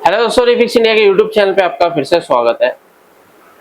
Hello दोस्तों, refix India के YouTube channel पे आपका फिर से स्वागत है।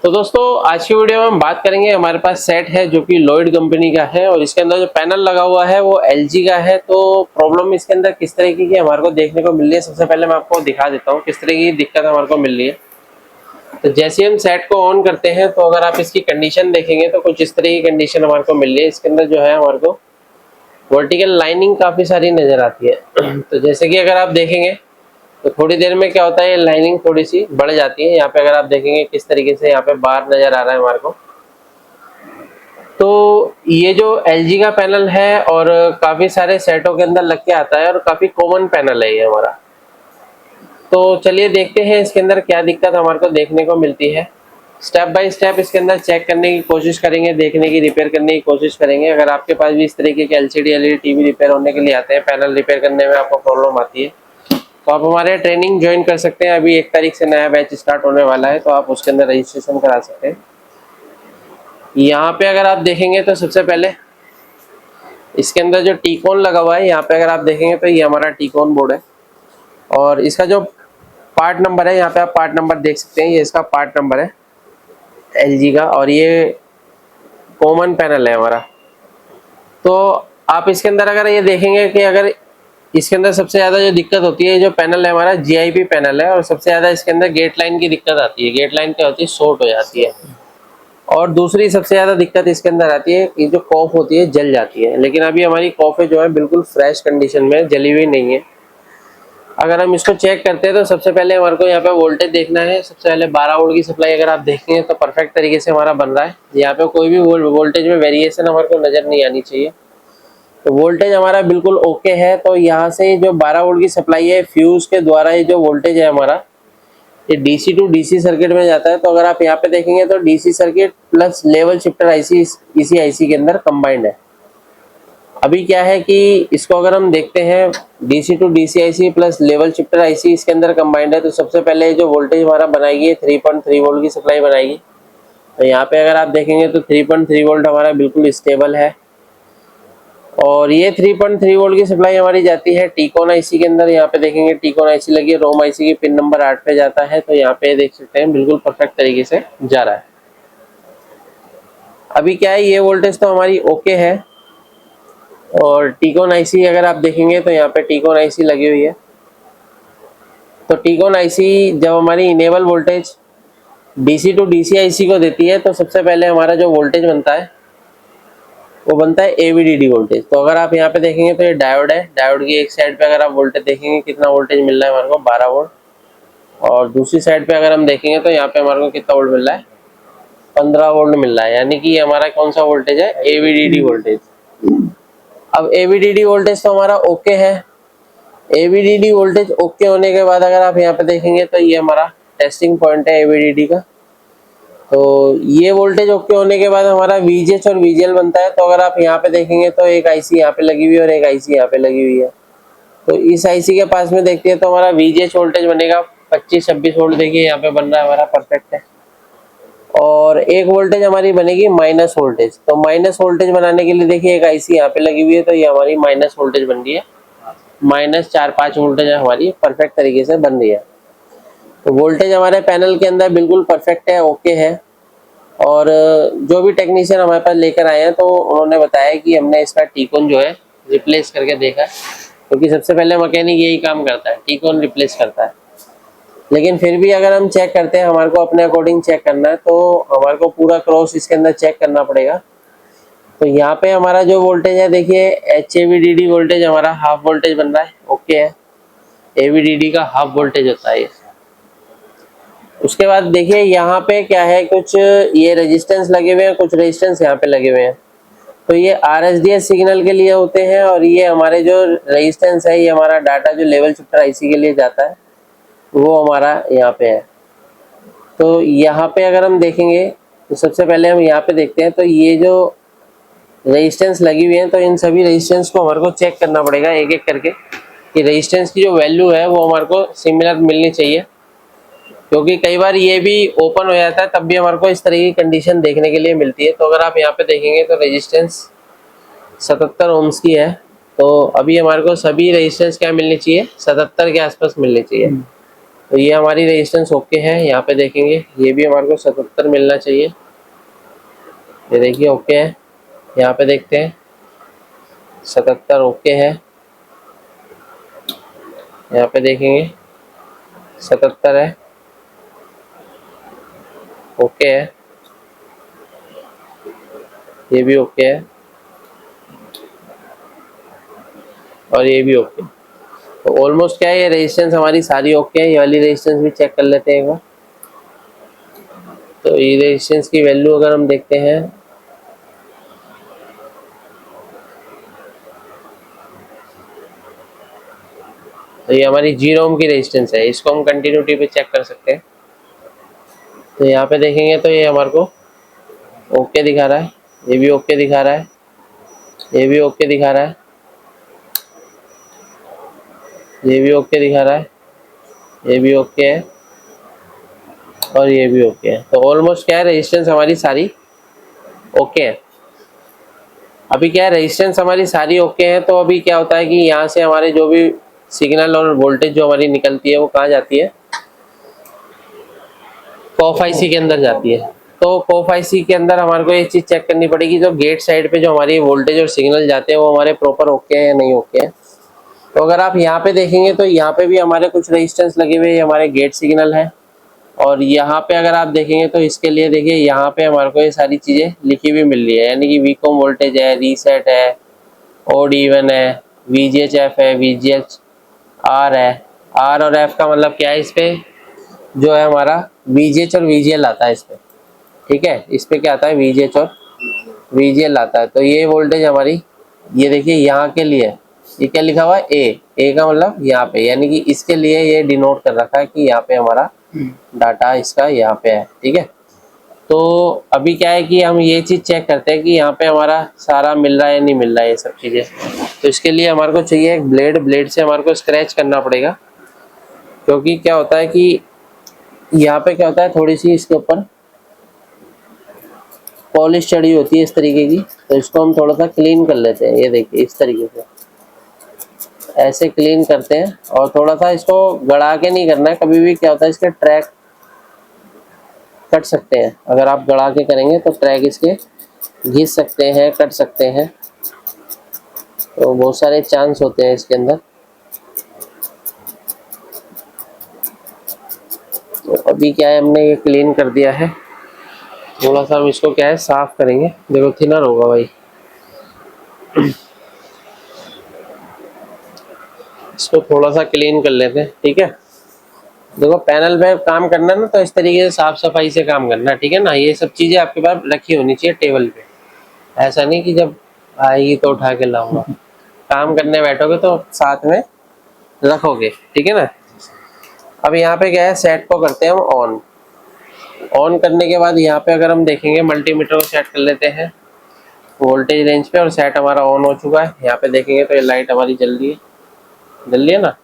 तो दोस्तों, आज की वीडियो में हम बात करेंगे। हमारे पास सेट है जो कि लॉयड कंपनी का है और इसके अंदर जो पैनल लगा हुआ है वो एलजी का है। तो प्रॉब्लम इसके अंदर किस तरीके की हमारे को देखने को मिल रही है, सबसे पहले मैं आपको दिखा देता हूँ किस तरह की दिक्कत हमारे को मिल रही है। तो जैसे हम सेट को ऑन करते हैं तो अगर आप इसकी कंडीशन देखेंगे तो कुछ इस तरह की कंडीशन हमारे को मिल रही है। इसके अंदर जो है हमारे को वर्टिकल लाइनिंग काफी सारी नजर आती है। तो जैसे कि अगर आप देखेंगे तो थोड़ी देर में क्या होता है, ये लाइनिंग थोड़ी सी बढ़ जाती है। यहाँ पे अगर आप देखेंगे किस तरीके से यहाँ पे बार नजर आ रहा है हमारे को। तो ये जो एलजी का पैनल है और काफी सारे सेटों के अंदर लग के आता है और काफी कॉमन पैनल है ये हमारा। तो चलिए देखते हैं इसके अंदर क्या दिक्कत हमारे को देखने को मिलती है। स्टेप बाय स्टेप इसके अंदर चेक करने की कोशिश करेंगे, देखने की, रिपेयर करने की कोशिश करेंगे। अगर आपके पास भी इस तरीके के एलसीडी एलईडी टीवी रिपेयर होने के लिए आते हैं, पैनल रिपेयर करने में आपको प्रॉब्लम आती है, तो आप हमारे ट्रेनिंग ज्वाइन कर सकते हैं। अभी 1 तारीख से नया बैच स्टार्ट होने वाला है, तो आप उसके अंदर रजिस्ट्रेशन करा सकते हैं। यहाँ पे अगर आप देखेंगे तो सबसे पहले इसके अंदर जो टीकॉन लगा हुआ है, यहाँ पे अगर आप देखेंगे तो ये हमारा टीकॉन बोर्ड है और इसका जो पार्ट नंबर है, यहाँ पे आप पार्ट नंबर देख सकते हैं, ये इसका पार्ट नंबर है एलजी का और ये कॉमन पैनल है हमारा। तो आप इसके अंदर अगर ये देखेंगे कि अगर इसके अंदर सबसे ज्यादा जो दिक्कत होती है, जो पैनल है हमारा जीआईपी पैनल है और सबसे ज्यादा इसके अंदर गेट लाइन की दिक्कत आती है। गेट लाइन क्या होती है, शॉर्ट हो जाती है। और दूसरी सबसे ज्यादा दिक्कत इसके अंदर आती है कि जो कॉफ होती है जल जाती है। लेकिन अभी हमारी कॉफे जो है बिल्कुल फ्रेश कंडीशन में, जली हुई नहीं है। अगर हम इसको चेक करते हैं तो सबसे पहले हमारे को यहाँ पे वोल्टेज देखना है। सबसे पहले 12 वोल्ट की सप्लाई अगर आप देखेंगे तो परफेक्ट तरीके से हमारा बन रहा है। यहाँ पे कोई भी वोल्टेज में वेरिएशन हमारे को नजर नहीं आनी चाहिए। तो वोल्टेज हमारा बिल्कुल ओके है। तो यहाँ से जो 12 वोल्ट की सप्लाई है, फ्यूज के द्वारा ये जो वोल्टेज है हमारा, ये डीसी टू डीसी सर्किट में जाता है। तो अगर आप यहाँ पे देखेंगे तो DC circuit plus level shifter IC इसी आईसी के अंदर कंबाइंड है। अभी क्या है कि इसको अगर हम देखते हैं, DC to DC IC plus level shifter IC इसके अंदर कंबाइंड है। तो सबसे पहले जो वोल्टेज हमारा बनाएगी 3.3 वोल्ट की सप्लाई बनाएगी। तो यहाँ पे अगर आप देखेंगे तो 3.3 वोल्ट हमारा बिल्कुल स्टेबल है और ये 3.3 वोल्ट की सप्लाई हमारी जाती है टीकॉन आईसी के अंदर। यहाँ पे देखेंगे टीकॉन आईसी लगी है, रोम आईसी की पिन नंबर 8 पे जाता है। तो यहाँ पे देख सकते हैं बिल्कुल परफेक्ट तरीके से जा रहा है। अभी क्या है, ये वोल्टेज तो हमारी ओके है और टीकॉन आईसी अगर आप देखेंगे तो यहाँ पे टीकॉन आईसी लगी हुई है। तो टीकॉन आईसी जब हमारी enable voltage DC to DC IC को देती है तो सबसे पहले हमारा जो वोल्टेज बनता है वो बनता है एवीडीडी वोल्टेज। तो अगर आप यहाँ पे देखेंगे तो ये डायोड है। डायोड की एक साइड पे अगर आप वोल्टेज देखेंगे कितना वोल्टेज मिल रहा है हमारे को, 12 वोल्ट। और दूसरी साइड पे अगर हम देखेंगे तो यहाँ पे हमारे को कितना वोल्ट मिल रहा है, 15 वोल्ट मिल रहा है। यानी कि हमारा कौन सा वोल्टेज है, एवीडीडी वोल्टेज। अब एवीडीडी वोल्टेज तो हमारा ओके है। एवीडीडी वोल्टेज ओके होने के बाद अगर आप यहाँ पे देखेंगे तो ये हमारा टेस्टिंग पॉइंट है एवीडीडी का। तो ये वोल्टेज ओके होने के बाद हमारा वीजीएच और वीजीएल बनता है। तो अगर आप यहाँ पे देखेंगे तो एक आईसी यहाँ पे लगी हुई है और एक आईसी यहाँ पे लगी हुई है। तो इस आईसी के पास में देखते हैं तो हमारा वीजीएच वोल्टेज बनेगा 25-26 वोल्ट। देखिए यहाँ पे बन रहा है हमारा, परफेक्ट है। और एक वोल्टेज हमारी बनेगी माइनस वोल्टेज। तो माइनस वोल्टेज बनाने के लिए देखिए एक आईसी यहाँ पे लगी हुई है, तो ये हमारी माइनस वोल्टेज बन रही है। -4-5 वोल्टेज हमारी परफेक्ट तरीके से बन रही है। तो वोल्टेज हमारे पैनल के अंदर बिल्कुल परफेक्ट है, ओके है। और जो भी टेक्नीशियन हमारे पास लेकर आए हैं तो उन्होंने बताया कि हमने इसका टीकॉन जो है रिप्लेस करके देखा है, क्योंकि सबसे पहले मैकेनिक यही काम करता है, टीकॉन रिप्लेस करता है। लेकिन फिर भी अगर हम चेक करते हैं, हमारे को अपने अकॉर्डिंग चेक करना है, तो हमारे को पूरा क्रॉस इसके अंदर चेक करना पड़ेगा। तो यहाँ पे हमारा जो वोल्टेज है देखिए, एचएवीडीडी वोल्टेज हमारा हाफ वोल्टेज बन रहा है, ओके है। एवीडीडी का हाफ वोल्टेज होता है। उसके बाद देखिए यहाँ पे क्या है, कुछ ये रेजिस्टेंस लगे हुए हैं, कुछ रेजिस्टेंस यहाँ पे लगे हुए हैं। तो ये आरएसडीएस सिग्नल के लिए होते हैं और ये हमारे जो रेजिस्टेंस है, ये हमारा डाटा जो लेवल शिफ्टर आईसी के लिए जाता है वो हमारा यहाँ पे है। तो यहाँ पे अगर हम देखेंगे तो सबसे पहले हम यहाँ पे देखते हैं, तो ये जो रेजिस्टेंस लगी हुई है, तो इन सभी रेजिस्टेंस को हमारे को चेक करना पड़ेगा एक एक करके कि रेजिस्टेंस की जो वैल्यू है वो हमारे को सिमिलर मिलनी चाहिए। क्योंकि कई बार ये भी ओपन हो जाता है, तब भी हमारे को इस तरह की कंडीशन देखने के लिए मिलती है। तो अगर आप यहाँ पे देखेंगे तो रेजिस्टेंस 77 ओम्स की है। तो अभी हमारे को सभी रेजिस्टेंस क्या मिलनी चाहिए, 77 के आसपास मिलनी चाहिए। तो ये हमारी रेजिस्टेंस ओके है। यहाँ पे देखेंगे ये भी हमारे को 77 मिलना चाहिए। ये देखिए ओके है। यहाँ पे देखते हैं 77 ओके है। यहाँ पे देखेंगे 77 है, ओके है। ये भी ओके है और ये भी ओके। तो ऑलमोस्ट क्या है, ये रेजिस्टेंस हमारी सारी ओके है। ये वाली रेजिस्टेंस भी चेक कर लेते हैं एक बार। तो ये रेजिस्टेंस की वैल्यू अगर हम देखते हैं तो ये हमारी 0 ओम की रेजिस्टेंस है। इसको हम कंटिन्यूटी पे चेक कर सकते हैं। तो यहाँ पे देखेंगे तो ये हमारे को ओके दिखा रहा है, ये भी ओके दिखा रहा है, ये भी ओके दिखा रहा है, ये भी ओके दिखा रहा है, ये भी ओके है और ये भी ओके है। तो ऑलमोस्ट क्या है, रेजिस्टेंस हमारी सारी ओके है। अभी क्या है, रेजिस्टेंस हमारी सारी ओके है। तो अभी क्या होता है कि यहाँ से हमारे जो भी सिग्नल और वोल्टेज जो हमारी निकलती है वो कहाँ जाती है, कॉफ आईसी के अंदर जाती है। तो कॉफ आईसी के अंदर हमारे को ये चीज़ चेक करनी पड़ेगी, जो गेट साइड पे जो हमारी वोल्टेज और सिग्नल जाते हैं वो हमारे प्रॉपर ओके है या नहीं ओके है। तो अगर आप यहाँ पे देखेंगे तो यहाँ पे भी हमारे कुछ रेजिस्टेंस लगे हुए, हमारे गेट सिग्नल है। और यहाँ पे अगर आप देखेंगे तो इसके लिए देखिए यहाँ पे हमारे को ये सारी चीज़ें लिखी हुई मिल रही है, यानी कि वीकॉम वोल्टेज है, रीसेट है, ओड इवन है, VGHF है, VGHR है। R और F का मतलब क्या है, इस पे जो है हमारा VGH और VGL आता है इस पे, ठीक है। इस पे क्या आता है, VGH और VGL आता है। तो ये वोल्टेज हमारी, ये देखिए यहाँ के लिए ये क्या लिखा हुआ है, ए का मतलब यहाँ पे, यानी कि इसके लिए ये डिनोट कर रखा है कि यहाँ पे हमारा डाटा इसका यहाँ पे है, ठीक है। तो अभी क्या है कि हम ये चीज़ चेक करते हैं कि यहाँ पे हमारा सारा मिल रहा है या नहीं मिल रहा है ये सब चीज़ें। तो इसके लिए हमारे को चाहिए एक ब्लेड से हमारे को स्क्रैच करना पड़ेगा, क्योंकि क्या होता है कि यहाँ पे क्या होता है, थोड़ी सी इसके ऊपर पॉलिश चढ़ी होती है इस तरीके की। तो इसको हम थोड़ा सा क्लीन कर लेते हैं। ये देखिए इस तरीके से ऐसे क्लीन करते हैं, और थोड़ा सा इसको गड़ा के नहीं करना है। कभी भी क्या होता है, इसके ट्रैक कट सकते हैं। अगर आप गड़ा के करेंगे तो ट्रैक इसके घिस सकते हैं, कट सकते हैं। तो बहुत सारे चांस होते हैं इसके अंदर। तो अभी क्या है, हमने ये क्लीन कर दिया है। थोड़ा सा हम इसको क्या है साफ करेंगे। देखो थिनर होगा भाई, इसको थोड़ा सा क्लीन कर लेते हैं, ठीक है। देखो पैनल पे काम करना ना, तो इस तरीके से साफ सफाई से काम करना, ठीक है ना। ये सब चीजें आपके पास रखी होनी चाहिए टेबल पे। ऐसा नहीं कि जब आएगी तो उठा के लाऊंगा। काम करने बैठोगे तो साथ में रखोगे, ठीक है ना। अब यहाँ पे क्या है, सेट को करते हैं हम ऑन। ऑन करने के बाद यहाँ पे अगर हम देखेंगे, मल्टीमीटर को सेट कर लेते हैं वोल्टेज रेंज पे, और सेट हमारा ऑन हो चुका है। यहाँ पे देखेंगे तो ये लाइट हमारी जल रही है ना।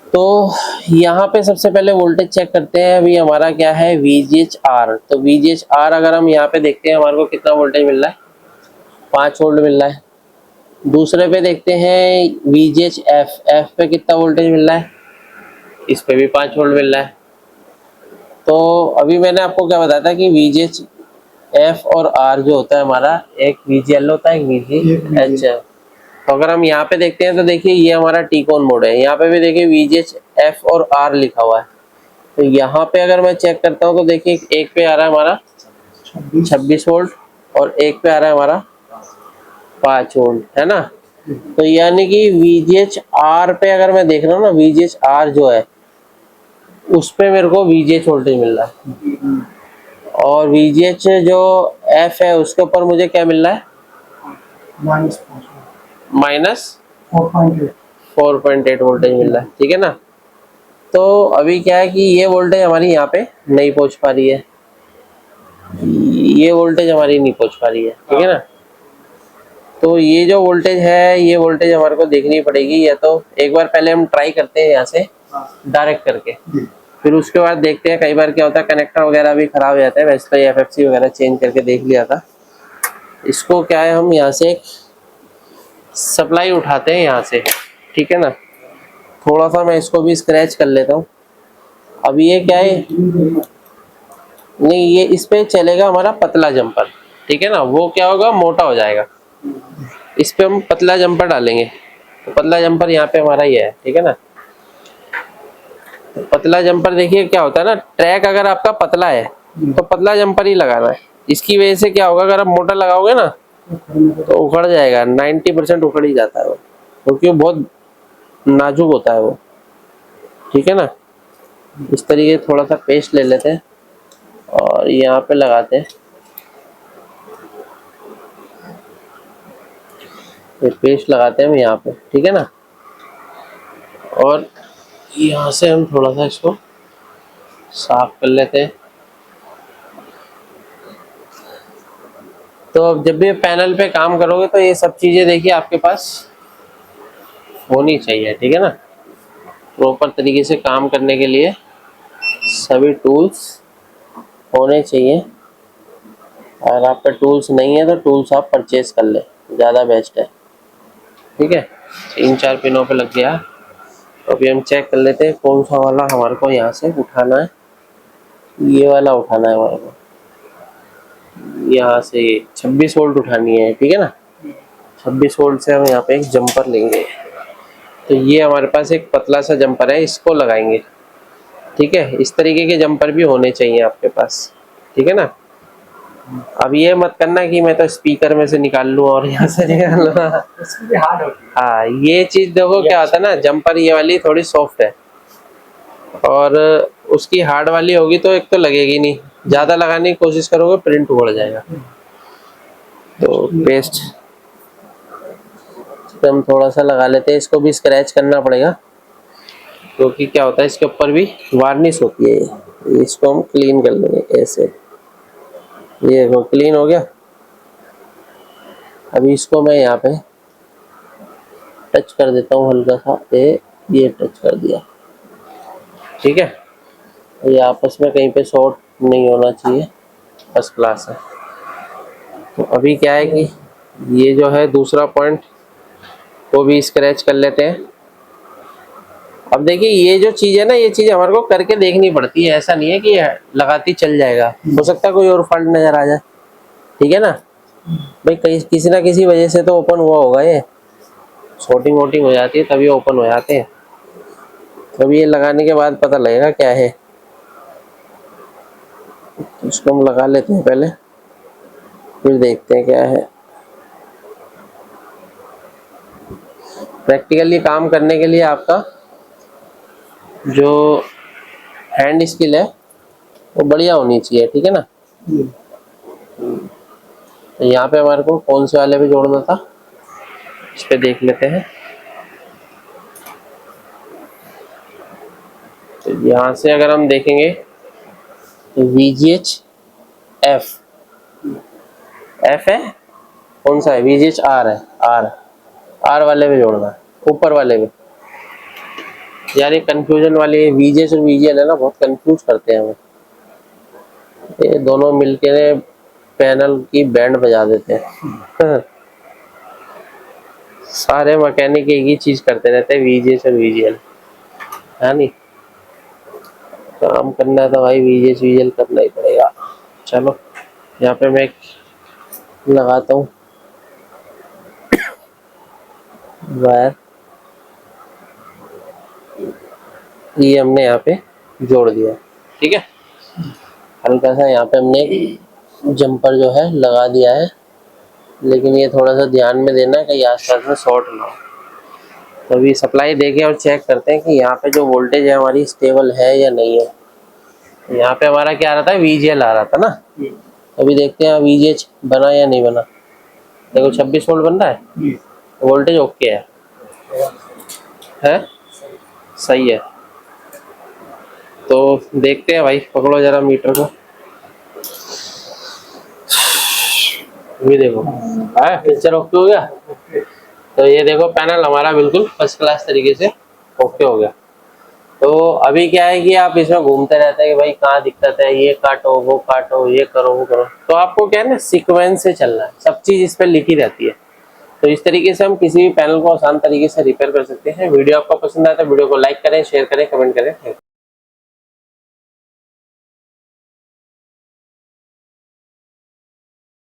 तो यहाँ पे सबसे पहले वोल्टेज चेक करते हैं। अभी हमारा क्या है, VGHR। तो VGHR अगर हम यहाँ पे देखते हैं, हमारे को कितना वोल्टेज मिल रहा है, 5 वोल्ट मिल रहा है। दूसरे पे देखते हैं VGHF, F पे कितना वोल्टेज मिल रहा है, इस पे भी 5 वोल्ट मिल रहा है। तो अभी मैंने आपको क्या बताया था कि VGHF और R जो होता है हमारा, एक VGL होता है, एक VGH। तो अगर हम यहाँ पे देखते हैं तो देखिए ये हमारा टीकॉन मोड है। यहाँ पे भी देखिए VGHF और R लिखा हुआ है। तो यहाँ पे अगर मैं चेक करता हूँ तो देखिए एक पे आ रहा है हमारा 26 वोल्ट और एक पे आ रहा है हमारा 5 वोल्ट, है ना। तो यानी कि VGHR पे अगर मैं देख रहा हूँ ना, VGHR जो है उस पे मेरे को VGH वोल्टेज मिल रहा है, और VGH जो F है उसके ऊपर मुझे क्या मिल रहा है, -4.8 वोल्टेज मिल रहा है, ठीक है ना। तो अभी क्या है कि ये वोल्टेज हमारी यहाँ पे नहीं पहुंच पा रही है, ये वोल्टेज हमारी नहीं पहुंच पा रही है, ठीक है ना। तो ये जो वोल्टेज है, ये वोल्टेज हमारे को देखनी पड़ेगी। या तो एक बार पहले हम ट्राई करते हैं यहाँ से डायरेक्ट करके, फिर उसके बाद देखते हैं। कई बार क्या होता है, कनेक्टर वगैरह भी खराब हो जाता है। वैसे तो FFC वगैरह चेंज करके देख लिया था। इसको क्या है, हम यहाँ से सप्लाई उठाते हैं यहाँ से, ठीक है ना। थोड़ा सा मैं इसको भी स्क्रैच कर लेता हूँ। अब ये क्या है, नहीं ये इस पे चलेगा हमारा पतला जंपर, ठीक है ना, वो क्या होगा मोटा हो जाएगा। इस पे हम पतला जंपर डालेंगे, तो पतला जंपर यहाँ पे हमारा ये है, ठीक है ना। तो पतला जंपर देखिए क्या होता है ना, ट्रैक अगर आपका पतला है तो पतला जंपर ही लगाना है। इसकी वजह से क्या होगा, अगर आप मोटा लगाओगे ना तो उखड़ जाएगा, 90% उखड़ ही जाता है वो, क्योंकि वो बहुत नाजुक होता है वो, ठीक है ना। इस तरीके थोड़ा सा पेस्ट ले लेते हैं और यहाँ पे लगाते हैं। ये पेस्ट लगाते हैं हम यहाँ पे, ठीक है ना। और यहाँ से हम थोड़ा सा इसको साफ कर लेते हैं। तो अब जब भी पैनल पे काम करोगे तो ये सब चीज़ें देखिए आपके पास होनी चाहिए, ठीक है ना। प्रॉपर तरीके से काम करने के लिए सभी टूल्स होने चाहिए। अगर आप पे टूल्स नहीं है तो टूल्स आप परचेज कर ले, ज़्यादा बेस्ट है, ठीक है। 3-4 पिनों पे लग गया। तो अभी हम चेक कर लेते हैं कौन सा वाला हमारे को यहाँ से उठाना है। ये वाला उठाना है हमारे को, यहाँ से 26 वोल्ट उठानी है, ठीक है ना। 26 वोल्ट से हम यहाँ पे एक जंपर लेंगे। तो ये हमारे पास एक पतला सा जंपर है, इसको लगाएंगे, ठीक है। इस तरीके के जंपर भी होने चाहिए आपके पास, ठीक है ना। अब ये मत करना कि मैं तो स्पीकर में से निकाल लूँ और यहाँ से निकाल लूँ। हाँ, ये चीज देखो क्या होता है ना, जंपर ये वाली थोड़ी सॉफ्ट है और उसकी हार्ड वाली होगी तो एक तो लगेगी नहीं, ज्यादा लगाने की कोशिश करोगे प्रिंट उड़ जाएगा। तो पेस्ट हम थोड़ा सा लगा लेते हैं, इसको भी स्क्रैच करना पड़ेगा क्योंकि क्या होता है इसके ऊपर भी वार्निश होती है। इसको हम क्लीन कर लेंगे ऐसे, ये देखो क्लीन हो गया। अभी इसको मैं यहाँ पे टच कर देता हूँ हल्का सा, ये टच कर दिया, ठीक है। ये आपस में कहीं पे शॉर्ट नहीं होना चाहिए, फर्स्ट क्लास है। तो अभी क्या है कि ये जो है दूसरा पॉइंट वो भी स्क्रैच कर लेते हैं। अब देखिए ये जो चीज़ है ना, ये चीज़ हमारे को करके देखनी पड़ती है, ऐसा नहीं है कि लगाती चल जाएगा, हो सकता है कोई और फॉल्ट नजर आ जाए, ठीक है ना। भाई कहीं किसी ना किसी वजह से तो ओपन हुआ होगा, ये शॉर्टिंग वोटिंग हो जाती है तभी ओपन हो जाते हैं। तभी ये लगाने के बाद पता लगेगा क्या है। इसको हम लगा लेते हैं पहले, फिर देखते हैं क्या है। प्रैक्टिकली काम करने के लिए आपका जो हैंड स्किल है वो बढ़िया होनी चाहिए, ठीक है ना। तो यहाँ पे हमारे को कौन से वाले पे जोड़ना था, इस पे देख लेते हैं। तो यहाँ से अगर हम देखेंगे तो VGH F है, कौन सा है, VGH R है, R वाले पे जोड़ना है, ऊपर वाले पे। यार ये कंफ्यूजन वाली VGH और VGL है ना, बहुत कंफ्यूज करते हैं हमें, ये दोनों मिलके पैनल की बैंड बजा देते हैं। सारे मैकेनिक एक ही चीज करते रहते हैं, VGH और VGL, है नहीं। काम करना है तो भाई VGH VGL करना ही पड़ेगा। चलो यहाँ पे मैं लगाता हूँ वायर, ये हमने यहाँ पे जोड़ दिया, ठीक है। हल्का सा यहाँ पे हमने जंपर जो है लगा दिया है, लेकिन ये थोड़ा सा ध्यान में देना कहीं आसपास में शॉर्ट ना हो। तो अभी सप्लाई देके और चेक करते हैं कि यहाँ पे जो वोल्टेज है हमारी स्टेबल है या नहीं है। यहाँ पे हमारा क्या आ रहा था, VGL आ रहा था ना। अभी देखते हैं VGH बना या नहीं बना। देखो 26 वोल्ट बन रहा है, वोल्टेज ओके है सही है। तो देखते हैं भाई, पकड़ो जरा मीटर को, ये देखो पिक्चर ओके हो गया। तो ये देखो पैनल हमारा बिल्कुल फर्स्ट क्लास तरीके से ओके हो गया। तो अभी क्या है कि आप इसमें घूमते रहते हैं कि भाई कहाँ दिक्कत है, ये काटो वो काटो, ये करो वो करो। तो आपको क्या है ना, सीक्वेंस से चलना है, सब चीज इस पे लिखी रहती है। तो इस तरीके से हम किसी भी पैनल को आसान तरीके से रिपेयर कर सकते हैं। वीडियो आपको पसंद आया तो वीडियो को लाइक करें, शेयर करें, कमेंट करें।